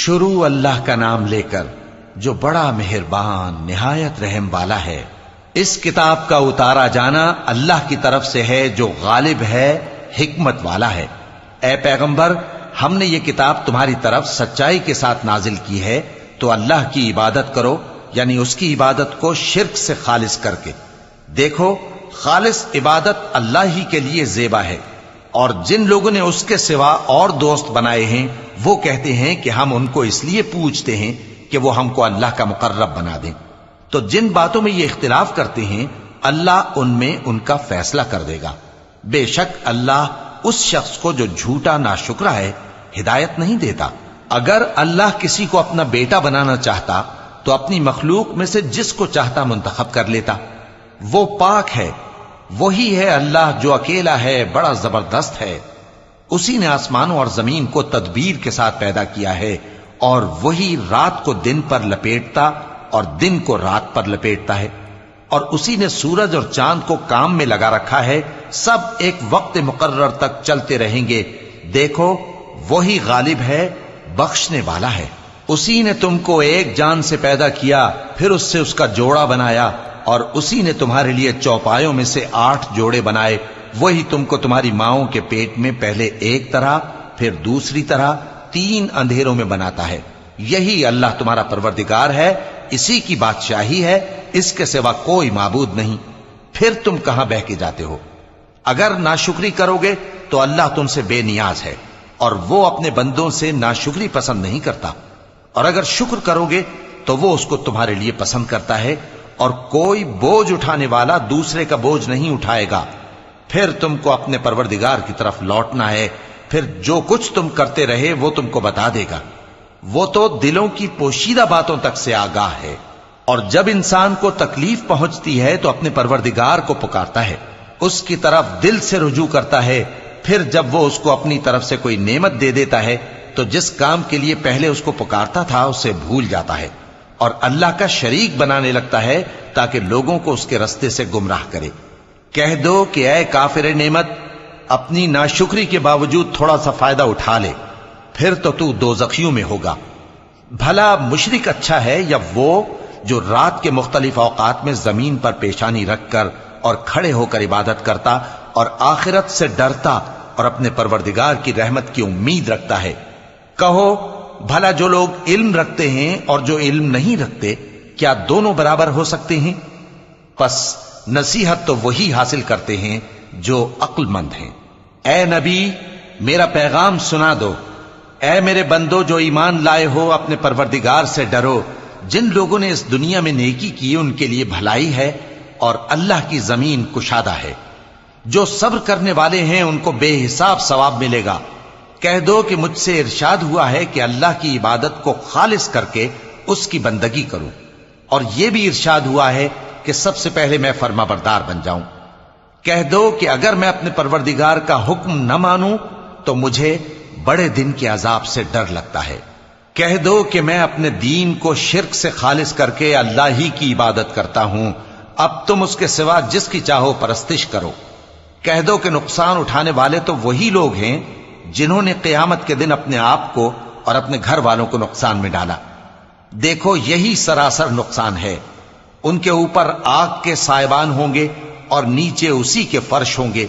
شروع اللہ کا نام لے کر جو بڑا مہربان نہایت رحم والا ہے۔ اس کتاب کا اتارا جانا اللہ کی طرف سے ہے جو غالب ہے، حکمت والا ہے۔ اے پیغمبر، ہم نے یہ کتاب تمہاری طرف سچائی کے ساتھ نازل کی ہے، تو اللہ کی عبادت کرو، یعنی اس کی عبادت کو شرک سے خالص کر کے۔ دیکھو، خالص عبادت اللہ ہی کے لیے زیبا ہے، اور جن لوگوں نے اس کے سوا اور دوست بنائے ہیں وہ کہتے ہیں کہ ہم ان کو اس لیے پوچھتے ہیں کہ وہ ہم کو اللہ کا مقرب بنا دیں۔ تو جن باتوں میں یہ اختلاف کرتے ہیں اللہ ان میں ان کا فیصلہ کر دے گا۔ بے شک اللہ اس شخص کو جو جھوٹا ناشکرا ہے ہدایت نہیں دیتا۔ اگر اللہ کسی کو اپنا بیٹا بنانا چاہتا تو اپنی مخلوق میں سے جس کو چاہتا منتخب کر لیتا۔ وہ پاک ہے، وہی ہے اللہ جو اکیلا ہے، بڑا زبردست ہے۔ اسی نے آسمانوں اور زمین کو تدبیر کے ساتھ پیدا کیا ہے، اور وہی رات کو دن پر لپیٹتا اور دن کو رات پر لپیٹتا ہے، اور اسی نے سورج اور چاند کو کام میں لگا رکھا ہے، سب ایک وقت مقرر تک چلتے رہیں گے۔ دیکھو، وہی غالب ہے، بخشنے والا ہے۔ اسی نے تم کو ایک جان سے پیدا کیا، پھر اس سے اس کا جوڑا بنایا، اور اسی نے تمہارے لیے چوپایوں میں سے 8 جوڑے بنائے۔ وہی تم کو تمہاری ماؤں کے پیٹ میں پہلے ایک طرح، پھر دوسری طرح 3 اندھیروں میں بناتا ہے۔ یہی اللہ تمہارا پروردگار ہے، اسی کی بادشاہی ہے، اس کے سوا کوئی معبود نہیں۔ پھر تم کہاں بہ کے جاتے ہو؟ اگر ناشکری کرو گے تو اللہ تم سے بے نیاز ہے، اور وہ اپنے بندوں سے ناشکری پسند نہیں کرتا، اور اگر شکر کرو گے تو وہ اس کو تمہارے لیے پسند کرتا ہے، اور کوئی بوجھ اٹھانے والا دوسرے کا بوجھ نہیں اٹھائے گا۔ پھر تم کو اپنے پروردگار کی طرف لوٹنا ہے، پھر جو کچھ تم کرتے رہے وہ تم کو بتا دے گا۔ وہ تو دلوں کی پوشیدہ باتوں تک سے آگاہ ہے، اور جب انسان کو تکلیف پہنچتی ہے تو اپنے پروردگار کو پکارتا ہے، اس کی طرف دل سے رجوع کرتا ہے۔ پھر جب وہ اس کو اپنی طرف سے کوئی نعمت دے دیتا ہے تو جس کام کے لیے پہلے اس کو پکارتا تھا اسے بھول جاتا ہے، اور اللہ کا شریک بنانے لگتا ہے تاکہ لوگوں کو اس کے رستے سے گمراہ کرے۔ کہہ دو کہ اے کافر نعمت، اپنی ناشکری کے باوجود تھوڑا سا فائدہ اٹھا لے، پھر تو دوزخیوں میں ہوگا۔ بھلا مشرک اچھا ہے یا وہ جو رات کے مختلف اوقات میں زمین پر پیشانی رکھ کر اور کھڑے ہو کر عبادت کرتا اور آخرت سے ڈرتا اور اپنے پروردگار کی رحمت کی امید رکھتا ہے۔ کہو، بھلا جو لوگ علم رکھتے ہیں اور جو علم نہیں رکھتے، کیا دونوں برابر ہو سکتے ہیں؟ پس نصیحت تو وہی حاصل کرتے ہیں جو عقل مند ہیں۔ اے نبی، میرا پیغام سنا دو۔ اے میرے بندو جو ایمان لائے ہو، اپنے پروردگار سے ڈرو۔ جن لوگوں نے اس دنیا میں نیکی کی ان کے لیے بھلائی ہے، اور اللہ کی زمین کشادہ ہے۔ جو صبر کرنے والے ہیں ان کو بے حساب ثواب ملے گا۔ کہہ دو کہ مجھ سے ارشاد ہوا ہے کہ اللہ کی عبادت کو خالص کر کے اس کی بندگی کروں، اور یہ بھی ارشاد ہوا ہے کہ سب سے پہلے میں فرما بردار بن جاؤں۔ کہہ دو کہ اگر میں اپنے پروردگار کا حکم نہ مانوں تو مجھے بڑے دن کے عذاب سے ڈر لگتا ہے۔ کہہ دو کہ میں اپنے دین کو شرک سے خالص کر کے اللہ ہی کی عبادت کرتا ہوں، اب تم اس کے سوا جس کی چاہو پرستش کرو۔ کہہ دو کہ نقصان اٹھانے والے تو وہی لوگ ہیں جنہوں نے قیامت کے دن اپنے آپ کو اور اپنے گھر والوں کو نقصان میں ڈالا۔ دیکھو، یہی سراسر نقصان ہے۔ ان کے اوپر آگ کے سائبان ہوں گے اور نیچے اسی کے فرش ہوں گے۔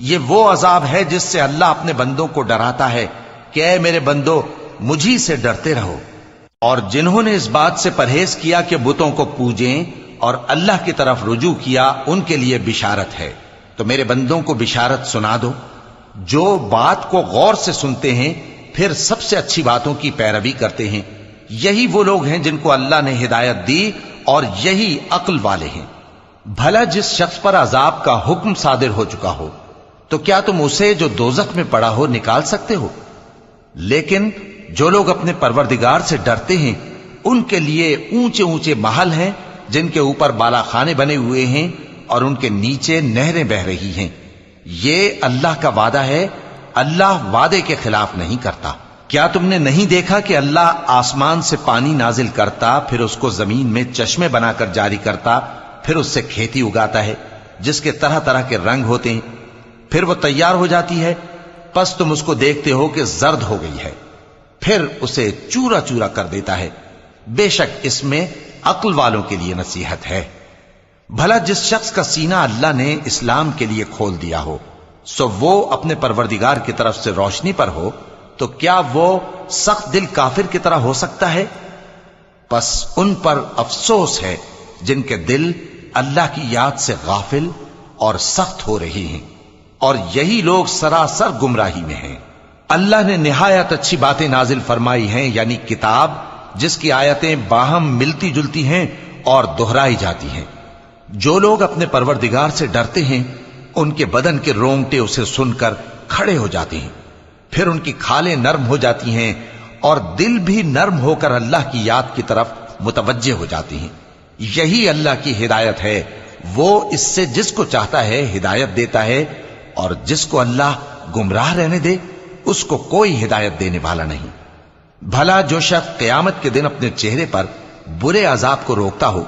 یہ وہ عذاب ہے جس سے اللہ اپنے بندوں کو ڈراتا ہے کہ اے میرے بندو، مجھی سے ڈرتے رہو۔ اور جنہوں نے اس بات سے پرہیز کیا کہ بتوں کو پوجیں اور اللہ کی طرف رجوع کیا، ان کے لیے بشارت ہے۔ تو میرے بندوں کو بشارت سنا دو، جو بات کو غور سے سنتے ہیں پھر سب سے اچھی باتوں کی پیروی کرتے ہیں۔ یہی وہ لوگ ہیں جن کو اللہ نے ہدایت دی، اور یہی عقل والے ہیں۔ بھلا جس شخص پر عذاب کا حکم صادر ہو چکا ہو، تو کیا تم اسے جو دوزخ میں پڑا ہو نکال سکتے ہو؟ لیکن جو لوگ اپنے پروردگار سے ڈرتے ہیں ان کے لیے اونچے اونچے محل ہیں جن کے اوپر بالا خانے بنے ہوئے ہیں اور ان کے نیچے نہریں بہ رہی ہیں۔ یہ اللہ کا وعدہ ہے، اللہ وعدے کے خلاف نہیں کرتا۔ کیا تم نے نہیں دیکھا کہ اللہ آسمان سے پانی نازل کرتا، پھر اس کو زمین میں چشمے بنا کر جاری کرتا، پھر اس سے کھیتی اگاتا ہے جس کے طرح طرح کے رنگ ہوتے ہیں، پھر وہ تیار ہو جاتی ہے، پس تم اس کو دیکھتے ہو کہ زرد ہو گئی ہے، پھر اسے چورا چورا کر دیتا ہے۔ بے شک اس میں عقل والوں کے لیے نصیحت ہے۔ بھلا جس شخص کا سینہ اللہ نے اسلام کے لیے کھول دیا ہو، سو وہ اپنے پروردگار کی طرف سے روشنی پر ہو، تو کیا وہ سخت دل کافر کی طرح ہو سکتا ہے؟ پس ان پر افسوس ہے جن کے دل اللہ کی یاد سے غافل اور سخت ہو رہی ہیں، اور یہی لوگ سراسر گمراہی میں ہیں۔ اللہ نے نہایت اچھی باتیں نازل فرمائی ہیں، یعنی کتاب جس کی آیتیں باہم ملتی جلتی ہیں اور دہرائی جاتی ہیں۔ جو لوگ اپنے پروردگار سے ڈرتے ہیں ان کے بدن کے رونگٹے اسے سن کر کھڑے ہو جاتے ہیں، پھر ان کی کھالیں نرم ہو جاتی ہیں اور دل بھی نرم ہو کر اللہ کی یاد کی طرف متوجہ ہو جاتی ہیں۔ یہی اللہ کی ہدایت ہے، وہ اس سے جس کو چاہتا ہے ہدایت دیتا ہے، اور جس کو اللہ گمراہ رہنے دے اس کو کوئی ہدایت دینے والا نہیں۔ بھلا جو شخص قیامت کے دن اپنے چہرے پر برے عذاب کو روکتا ہو،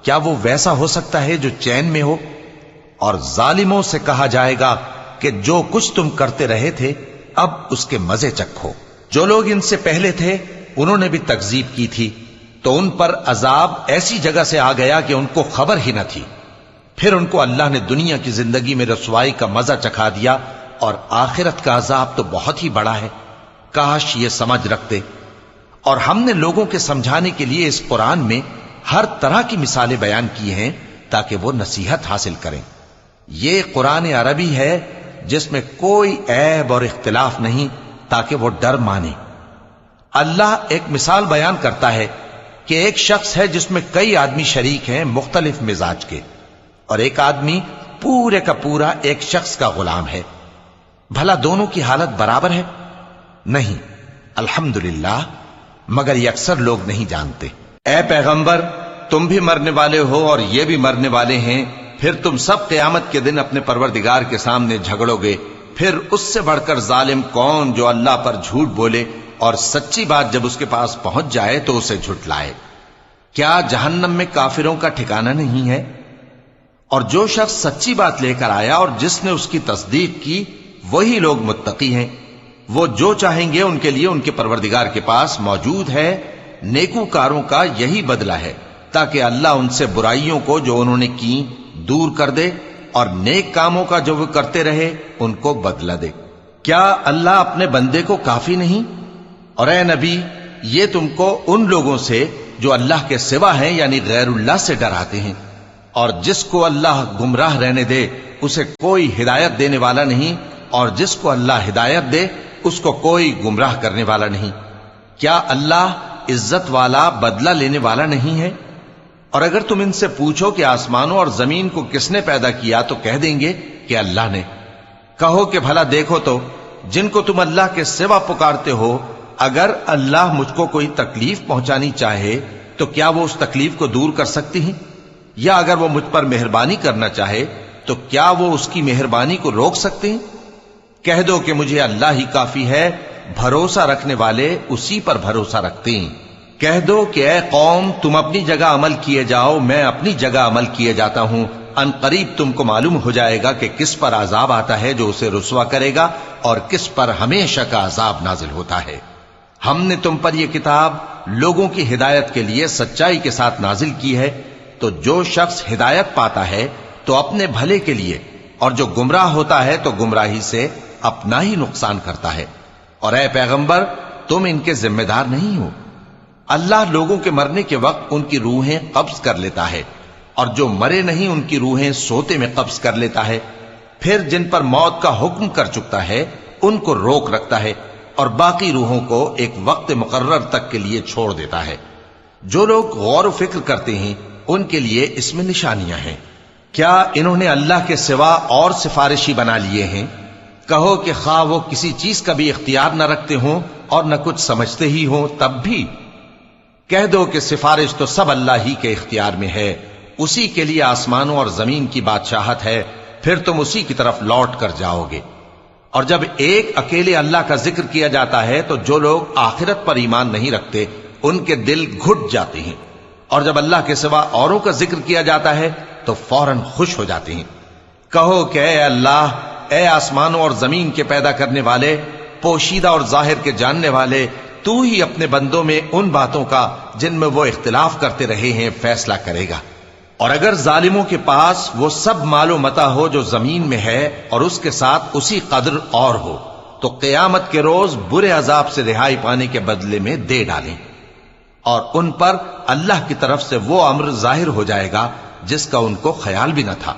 کیا وہ ویسا ہو سکتا ہے جو چین میں ہو؟ اور ظالموں سے کہا جائے گا کہ جو کچھ تم کرتے رہے تھے اب اس کے مزے چکھو۔ جو لوگ ان سے پہلے تھے انہوں نے بھی تکذیب کی تھی، تو ان پر عذاب ایسی جگہ سے آ گیا کہ ان کو خبر ہی نہ تھی۔ پھر ان کو اللہ نے دنیا کی زندگی میں رسوائی کا مزہ چکھا دیا، اور آخرت کا عذاب تو بہت ہی بڑا ہے۔ کاش یہ سمجھ رکھتے۔ اور ہم نے لوگوں کے سمجھانے کے لیے اس قرآن میں ہر طرح کی مثالیں بیان کی ہیں تاکہ وہ نصیحت حاصل کریں۔ یہ قرآن عربی ہے جس میں کوئی عیب اور اختلاف نہیں، تاکہ وہ ڈر مانے۔ اللہ ایک مثال بیان کرتا ہے کہ ایک شخص ہے جس میں کئی آدمی شریک ہیں مختلف مزاج کے، اور ایک آدمی پورے کا پورا ایک شخص کا غلام ہے۔ بھلا دونوں کی حالت برابر ہے؟ نہیں، الحمدللہ، مگر یہ اکثر لوگ نہیں جانتے۔ اے پیغمبر، تم بھی مرنے والے ہو اور یہ بھی مرنے والے ہیں، پھر تم سب قیامت کے دن اپنے پروردگار کے سامنے جھگڑو گے۔ پھر اس سے بڑھ کر ظالم کون جو اللہ پر جھوٹ بولے اور سچی بات جب اس کے پاس پہنچ جائے تو اسے جھٹلائے۔ کیا جہنم میں کافروں کا ٹھکانہ نہیں ہے؟ اور جو شخص سچی بات لے کر آیا اور جس نے اس کی تصدیق کی، وہی لوگ متقی ہیں۔ وہ جو چاہیں گے ان کے لیے ان کے پروردگار کے پاس موجود ہے۔ نیکوکاروں کا یہی بدلہ ہے، تاکہ اللہ ان سے برائیوں کو جو انہوں نے کی دور کر دے، اور نیک کاموں کا جو وہ کرتے رہے ان کو بدلہ دے۔ کیا اللہ اپنے بندے کو کافی نہیں؟ اور اے نبی، یہ تم کو ان لوگوں سے جو اللہ کے سوا ہیں یعنی غیر اللہ سے ڈراتے ہیں، اور جس کو اللہ گمراہ رہنے دے اسے کوئی ہدایت دینے والا نہیں، اور جس کو اللہ ہدایت دے اس کو کوئی گمراہ کرنے والا نہیں۔ کیا اللہ عزت والا بدلہ لینے والا نہیں ہے؟ اور اگر تم ان سے پوچھو کہ آسمانوں اور زمین کو کس نے پیدا کیا تو کہہ دیں گے کہ اللہ نے۔ کہو کہ بھلا دیکھو تو جن کو تم اللہ کے سوا پکارتے ہو، اگر اللہ مجھ کو کوئی تکلیف پہنچانی چاہے تو کیا وہ اس تکلیف کو دور کر سکتی ہیں؟ یا اگر وہ مجھ پر مہربانی کرنا چاہے تو کیا وہ اس کی مہربانی کو روک سکتے ہیں؟ کہہ دو کہ مجھے اللہ ہی کافی ہے، بھروسہ رکھنے والے اسی پر بھروسہ رکھتے ہیں۔ کہہ دو کہ اے قوم، تم اپنی جگہ عمل کیے جاؤ، میں اپنی جگہ عمل کیے جاتا ہوں۔ ان قریب تم کو معلوم ہو جائے گا کہ کس پر عذاب آتا ہے جو اسے رسوا کرے گا، اور کس پر ہمیشہ کا عذاب نازل ہوتا ہے۔ ہم نے تم پر یہ کتاب لوگوں کی ہدایت کے لیے سچائی کے ساتھ نازل کی ہے، تو جو شخص ہدایت پاتا ہے تو اپنے بھلے کے لیے، اور جو گمراہ ہوتا ہے تو گمراہی سے اپنا ہی نقصان کرتا ہے۔ اور اے پیغمبر، تم ان کے ذمہ دار نہیں ہو۔ اللہ لوگوں کے مرنے کے وقت ان کی روحیں قبض کر لیتا ہے، اور جو مرے نہیں ان کی روحیں سوتے میں قبض کر لیتا ہے۔ پھر جن پر موت کا حکم کر چکتا ہے ان کو روک رکھتا ہے، اور باقی روحوں کو ایک وقت مقرر تک کے لیے چھوڑ دیتا ہے۔ جو لوگ غور و فکر کرتے ہیں ان کے لیے اس میں نشانیاں ہیں۔ کیا انہوں نے اللہ کے سوا اور سفارشی بنا لیے ہیں؟ کہو کہ خواہ وہ کسی چیز کا بھی اختیار نہ رکھتے ہوں اور نہ کچھ سمجھتے ہی ہوں تب بھی، کہہ دو کہ سفارش تو سب اللہ ہی کے اختیار میں ہے، اسی کے لیے آسمانوں اور زمین کی بادشاہت ہے، پھر تم اسی کی طرف لوٹ کر جاؤ گے۔ اور جب ایک اکیلے اللہ کا ذکر کیا جاتا ہے تو جو لوگ آخرت پر ایمان نہیں رکھتے ان کے دل گھٹ جاتے ہیں، اور جب اللہ کے سوا اوروں کا ذکر کیا جاتا ہے تو فوراً خوش ہو جاتے ہیں۔ کہو کہ اے اللہ، اے آسمانوں اور زمین کے پیدا کرنے والے، پوشیدہ اور ظاہر کے جاننے والے، تو ہی اپنے بندوں میں ان باتوں کا جن میں وہ اختلاف کرتے رہے ہیں فیصلہ کرے گا۔ اور اگر ظالموں کے پاس وہ سب مال و متاع ہو جو زمین میں ہے اور اس کے ساتھ اسی قدر اور ہو تو قیامت کے روز برے عذاب سے رہائی پانے کے بدلے میں دے ڈالیں، اور ان پر اللہ کی طرف سے وہ امر ظاہر ہو جائے گا جس کا ان کو خیال بھی نہ تھا،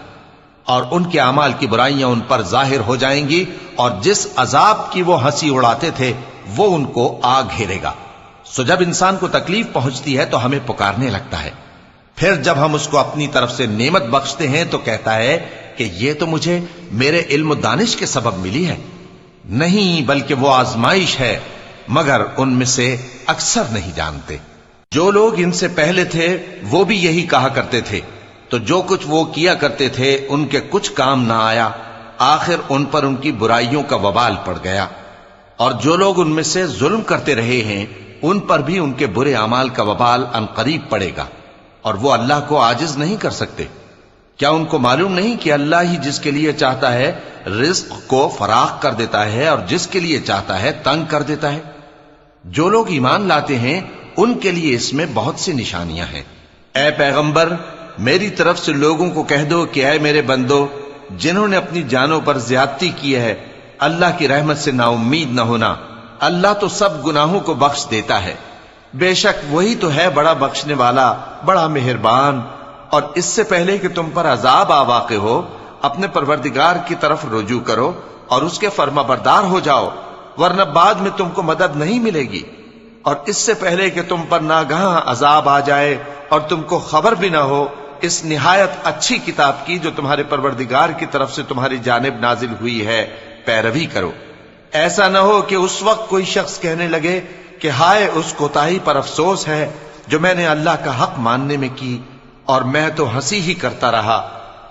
اور ان کے اعمال کی برائیاں ان پر ظاہر ہو جائیں گی، اور جس عذاب کی وہ ہنسی اڑاتے تھے وہ ان کو آ گھیرے گا۔ سو جب انسان کو تکلیف پہنچتی ہے تو ہمیں پکارنے لگتا ہے، پھر جب ہم اس کو اپنی طرف سے نعمت بخشتے ہیں تو کہتا ہے کہ یہ تو مجھے میرے علم و دانش کے سبب ملی ہے۔ نہیں، بلکہ وہ آزمائش ہے، مگر ان میں سے اکثر نہیں جانتے۔ جو لوگ ان سے پہلے تھے وہ بھی یہی کہا کرتے تھے، تو جو کچھ وہ کیا کرتے تھے ان کے کچھ کام نہ آیا، آخر ان پر ان کی برائیوں کا وبال پڑ گیا۔ اور جو لوگ ان میں سے ظلم کرتے رہے ہیں ان پر بھی ان کے برے اعمال کا وبال عنقریب پڑے گا، اور وہ اللہ کو عاجز نہیں کر سکتے۔ کیا ان کو معلوم نہیں کہ اللہ ہی جس کے لیے چاہتا ہے رزق کو فراخ کر دیتا ہے اور جس کے لیے چاہتا ہے تنگ کر دیتا ہے؟ جو لوگ ایمان لاتے ہیں ان کے لیے اس میں بہت سی نشانیاں ہیں۔ اے پیغمبر، میری طرف سے لوگوں کو کہہ دو کہ اے میرے بندو، جنہوں نے اپنی جانوں پر زیادتی کی ہے، اللہ کی رحمت سے نا امید نہ ہونا۔ اللہ تو سب گناہوں کو بخش دیتا ہے، بے شک وہی تو ہے بڑا بخشنے والا، بڑا مہربان۔ اور اس سے پہلے کہ تم پر عذاب آ واقع ہو، اپنے پروردگار کی طرف رجوع کرو اور اس کے فرما بردار ہو جاؤ، ورنہ بعد میں تم کو مدد نہیں ملے گی۔ اور اس سے پہلے کہ تم پر ناگہاں عذاب آ جائے اور تم کو خبر بھی نہ ہو، اس نہایت اچھی کتاب کی جو تمہارے پروردگار کی طرف سے تمہاری جانب نازل ہوئی ہے پیروی کرو۔ ایسا نہ ہو کہ اس وقت کوئی شخص کہنے لگے کہ ہائے اس کوتاہی پر افسوس ہے جو میں نے اللہ کا حق ماننے میں کی، اور میں تو ہنسی ہی کرتا رہا،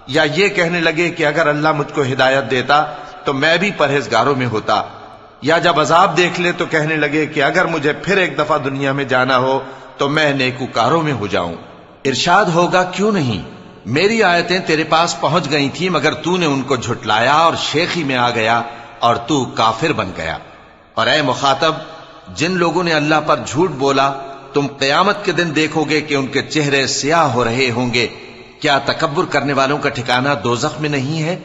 یا یہ کہنے لگے کہ اگر اللہ مجھ کو ہدایت دیتا تو میں بھی پرہیزگاروں میں ہوتا، یا جب عذاب دیکھ لے تو کہنے لگے کہ اگر مجھے پھر ایک دفعہ دنیا میں جانا ہو تو میں نیکوکاروں میں ہو جاؤں۔ ارشاد ہوگا کیوں نہیں، میری آیتیں تیرے پاس پہنچ گئی تھی مگر تو نے ان کو جھٹلایا اور شیخی میں آ گیا اور تو کافر بن گیا۔ اور اے مخاطب، جن لوگوں نے اللہ پر جھوٹ بولا تم قیامت کے دن دیکھو گے کہ ان کے چہرے سیاہ ہو رہے ہوں گے۔ کیا تکبر کرنے والوں کا ٹھکانہ دوزخ میں نہیں ہے؟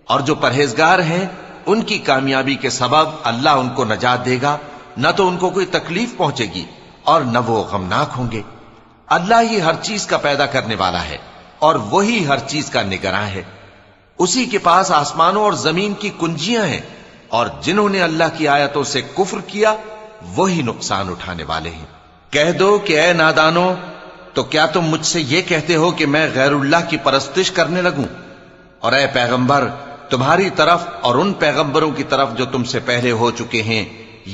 اور جو پرہیزگار ہیں ان کی کامیابی کے سبب اللہ ان کو نجات دے گا، نہ تو ان کو کوئی تکلیف پہنچے گی اور نہ وہ غمناک ہوں گے۔ اللہ ہی ہر چیز کا پیدا کرنے والا ہے اور وہی ہر چیز کا نگراں ہے۔ اسی کے پاس آسمانوں اور زمین کی کنجیاں ہیں، اور جنہوں نے اللہ کی آیتوں سے کفر کیا وہی نقصان اٹھانے والے ہیں۔ کہہ دو کہ اے نادانو، تو کیا تم مجھ سے یہ کہتے ہو کہ میں غیر اللہ کی پرستش کرنے لگوں؟ اور اے پیغمبر، تمہاری طرف اور ان پیغمبروں کی طرف جو تم سے پہلے ہو چکے ہیں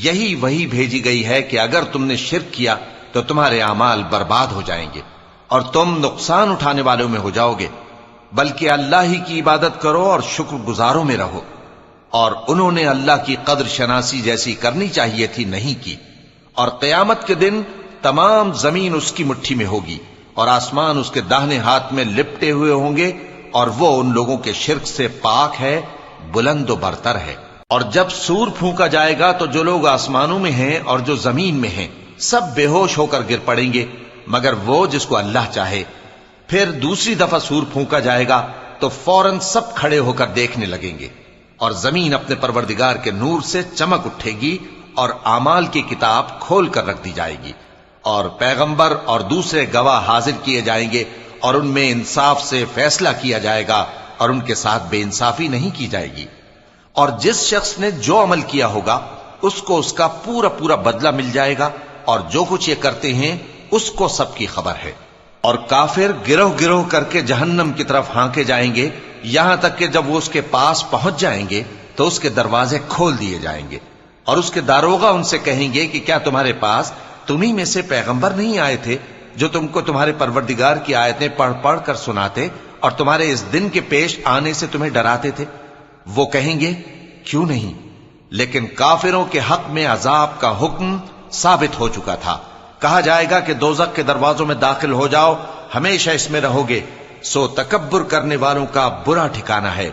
یہی وہی بھیجی گئی ہے کہ اگر تم نے شرک کیا تو تمہارے اعمال برباد ہو جائیں گے اور تم نقصان اٹھانے والوں میں ہو جاؤ گے، بلکہ اللہ ہی کی عبادت کرو اور شکر گزاروں میں رہو۔ اور انہوں نے اللہ کی قدر شناسی جیسی کرنی چاہیے تھی نہیں کی۔ اور قیامت کے دن تمام زمین اس کی مٹھی میں ہوگی اور آسمان اس کے داہنے ہاتھ میں لپٹے ہوئے ہوں گے، اور وہ ان لوگوں کے شرک سے پاک ہے، بلند و برتر ہے۔ اور جب سور پھونکا جائے گا تو جو لوگ آسمانوں میں ہیں اور جو زمین میں ہیں سب بے ہوش ہو کر گر پڑیں گے مگر وہ جس کو اللہ چاہے۔ پھر دوسری دفعہ سور پھونکا جائے گا تو فوراً سب کھڑے ہو کر دیکھنے لگیں گے، اور زمین اپنے پروردگار کے نور سے چمک اٹھے گی اور اعمال کی کتاب کھول کر رکھ دی جائے گی، اور پیغمبر اور دوسرے گواہ حاضر کیے جائیں گے، اور ان میں انصاف سے فیصلہ کیا جائے گا اور ان کے ساتھ بے انصافی نہیں کی جائے گی۔ اور جس شخص نے جو عمل کیا ہوگا اس کو اس کا پورا پورا بدلہ مل جائے گا، اور جو کچھ یہ کرتے ہیں اس کو سب کی خبر ہے۔ اور کافر گروہ گروہ کر کے جہنم کی طرف ہانکے جائیں گے، یہاں تک کہ جب وہ اس کے پاس پہنچ جائیں گے تو اس کے دروازے کھول دیے جائیں گے، اور اس کے داروغہ ان سے کہیں گے کہ کیا تمہارے پاس تمہیں میں سے پیغمبر نہیں آئے تھے جو تم کو تمہارے پروردگار کی آیتیں پڑھ پڑھ کر سناتے اور تمہارے اس دن کے پیش آنے سے تمہیں ڈراتے تھے؟ وہ کہیں گے کیوں نہیں، لیکن کافروں کے حق میں عذاب کا حکم ثابت ہو چکا تھا۔ کہا جائے گا کہ دوزخ کے دروازوں میں داخل ہو جاؤ، ہمیشہ اس میں رہو گے، سو تکبر کرنے والوں کا برا ٹھکانہ ہے۔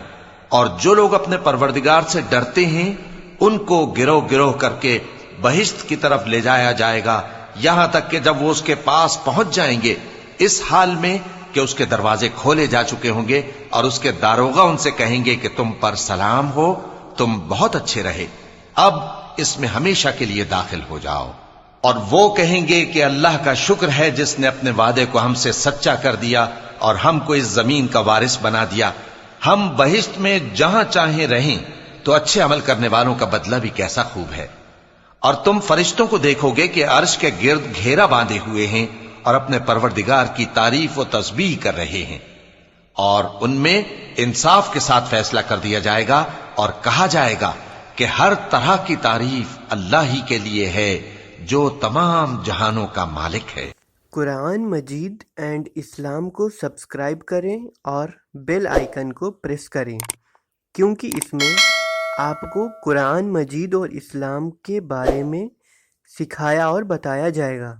اور جو لوگ اپنے پروردگار سے ڈرتے ہیں ان کو گروہ گروہ کر کے بہشت کی طرف لے جایا جائے گا، یہاں تک کہ جب وہ اس کے پاس پہنچ جائیں گے، اس حال میں کہ اس کے دروازے کھولے جا چکے ہوں گے، اور اس کے داروغہ ان سے کہیں گے کہ تم پر سلام ہو، تم بہت اچھے رہے، اب اس میں ہمیشہ کے لیے داخل ہو جاؤ۔ اور وہ کہیں گے کہ اللہ کا شکر ہے جس نے اپنے وعدے کو ہم سے سچا کر دیا اور ہم کو اس زمین کا وارث بنا دیا، ہم بہشت میں جہاں چاہیں رہیں، تو اچھے عمل کرنے والوں کا بدلہ بھی کیسا خوب ہے۔ اور تم فرشتوں کو دیکھو گے کہ عرش کے گرد گھیرا باندھے ہوئے ہیں اور اپنے پروردگار کی تعریف و تسبیح کر رہے ہیں، اور ان میں انصاف کے ساتھ فیصلہ کر دیا جائے گا اور کہا جائے گا کہ ہر طرح کی تعریف اللہ ہی کے لیے ہے جو تمام جہانوں کا مالک ہے۔ قرآن مجید اینڈ اسلام کو سبسکرائب کریں اور بیل آئیکن کو پریس کریں، کیونکہ اس میں آپ کو قرآن مجید اور اسلام کے بارے میں سکھایا اور بتایا جائے گا۔